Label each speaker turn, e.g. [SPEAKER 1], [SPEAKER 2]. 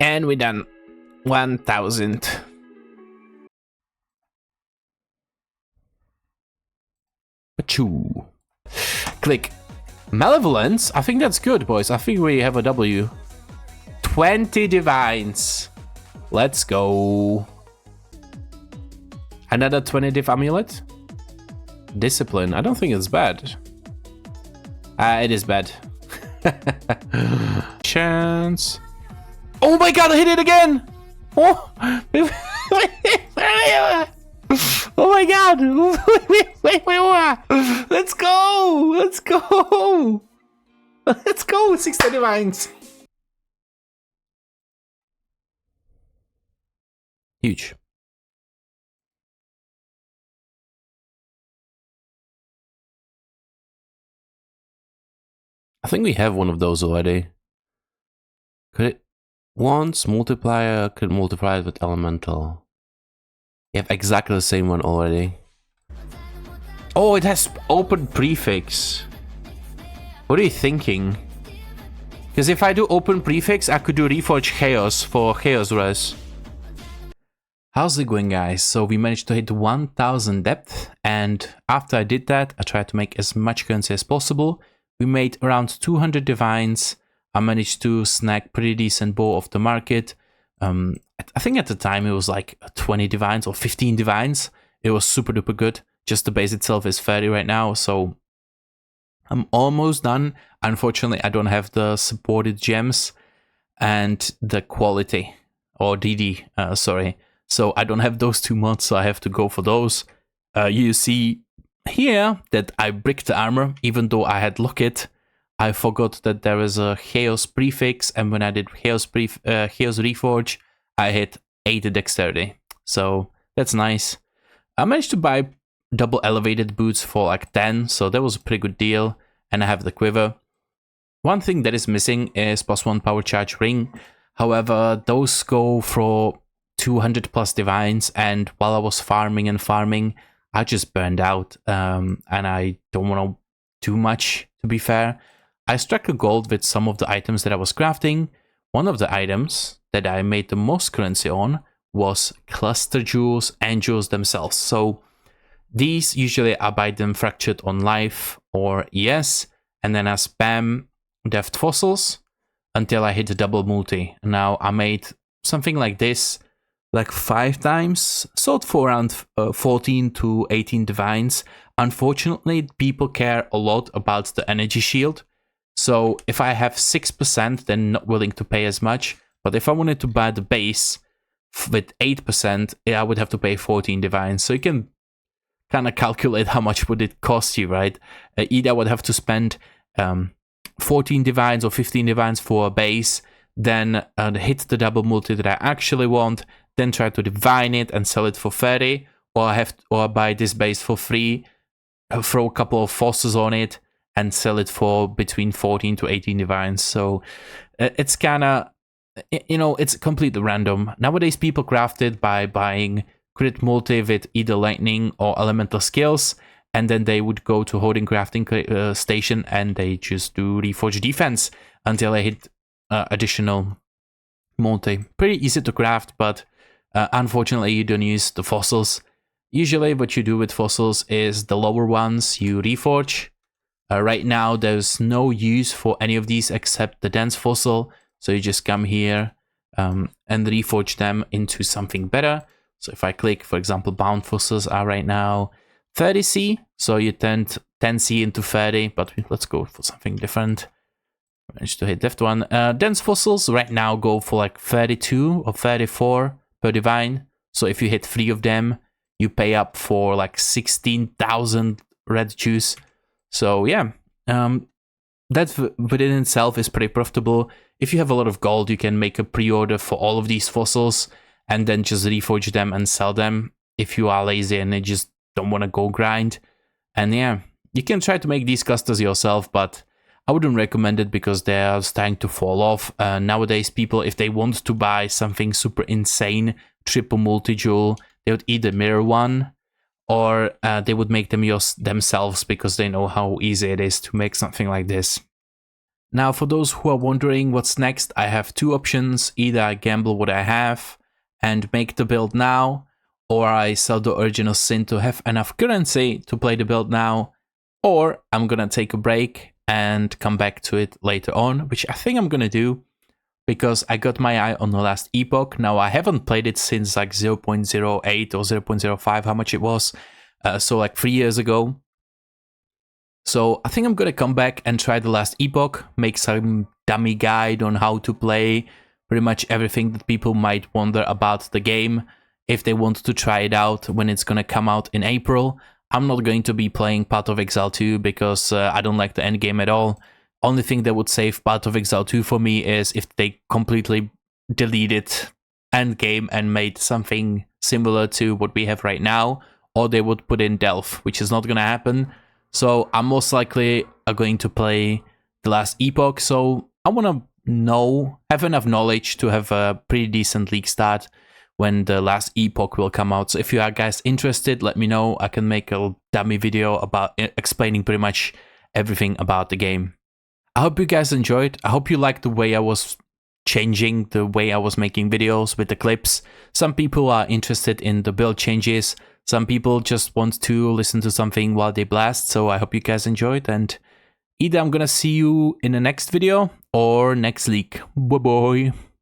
[SPEAKER 1] And we done 1000. Achoo. Click. Malevolence? I think that's good, boys. I think we have a W. 20 divines. Let's go. Another 20 div amulet. Discipline. I don't think it's bad. It is bad. Chance. Oh my god, I hit it again! Oh, oh my god! Wait. Let's go! Let's go! Let's go! 60 divines. Huge. I think we have one of those already. Could it? Once multiplier could multiply it with elemental. You have exactly the same one already. Oh, it has open prefix. What are you thinking? Because if I do open prefix, I could do Reforge Chaos for Chaos Res. How's it going, guys? So we managed to hit 1000 depth, and after I did that, I tried to make as much currency as possible. We made around 200 divines. I managed to snag pretty decent bow off the market. I think at the time it was like 20 divines or 15 divines. It was super duper good. Just the base itself is 30 right now, so I'm almost done. Unfortunately, I don't have the supported gems and the quality, or DD, sorry. So I don't have those 2 mods, so I have to go for those. You see here that I bricked the armor, even though I had Locket. I forgot that there is a Chaos prefix, and when I did Chaos Reforge, I hit 8 dexterity. So that's nice. I managed to buy double elevated boots for like 10, so that was a pretty good deal. And I have the quiver. One thing that is missing is +1 power charge ring. However, those go for 200 plus divines, and while I was farming, I just burned out, and I don't want to do much, to be fair. I struck a gold with some of the items that I was crafting. One of the items that I made the most currency on was cluster jewels and jewels themselves. So these usually I buy them fractured on life or ES, and then I spam deft fossils until I hit the double multi. Now I made something like this like 5 times, sold for around 14 to 18 divines. Unfortunately, people care a lot about the energy shield. So if I have 6%, then not willing to pay as much. But if I wanted to buy the base with 8%, I would have to pay 14 divines. So you can kind of calculate how much would it cost you, right? Either I would have to spend 14 divines or 15 divines for a base, then hit the double multi that I actually want, then try to divine it and sell it for 30, or buy this base for free, throw a couple of fossils on it, and sell it for between 14 to 18 divines. So it's kind of, you know, it's completely random. Nowadays, people craft it by buying crit multi with either lightning or elemental skills, and then they would go to hoarding crafting station and they just do reforge defense until they hit additional multi. Pretty easy to craft, but unfortunately, you don't use the fossils. Usually, what you do with fossils is the lower ones you reforge. Right now, there's no use for any of these except the dense fossil. So you just come here and reforge them into something better. So if I click, for example, bound fossils are right now 30C. So you turn 10C into 30, but let's go for something different. Managed to hit that one. Dense fossils right now go for like 32 or 34 per divine. So if you hit 3 of them, you pay up for like 16,000 red juice. So yeah, that within itself is pretty profitable. If you have a lot of gold, you can make a pre-order for all of these fossils and then just reforge them and sell them if you are lazy and you just don't want to go grind. And yeah, you can try to make these clusters yourself, but I wouldn't recommend it because they are starting to fall off. Nowadays, people, if they want to buy something super insane, triple multi-jewel, they would either mirror one, or they would make them themselves because they know how easy it is to make something like this.
[SPEAKER 2] Now, for those who are wondering what's next, I have two options. Either I gamble what I have and make the build now, or I sell the original sin to have enough currency to play the build now, or I'm gonna take a break and come back to it later on, which I think I'm gonna do because I got my eye on the last epoch. Now, I haven't played it since like 0.08 or 0.05, how much it was, so like 3 years ago. So I think I'm gonna come back and try the last epoch, make some dummy guide on how to play pretty much everything that people might wonder about the game if they want to try it out when it's gonna come out in April. I'm not going to be playing Path of Exile 2 because I don't like the endgame at all. Only thing that would save Path of Exile 2 for me is if they completely deleted endgame and made something similar to what we have right now, or they would put in Delph, which is not gonna happen. So I'm most likely going to play the last epoch. So I want to have enough knowledge to have a pretty decent league start when the last epoch will come out. So if you are guys interested, let me know. I can make a dummy video about explaining pretty much everything about the game. I hope you guys enjoyed. I hope you liked the way I was changing the way I was making videos with the clips. Some people are interested in the build changes. Some people just want to listen to something while they blast, so I hope you guys enjoyed, and either I'm gonna see you in the next video or next league. Bye bye.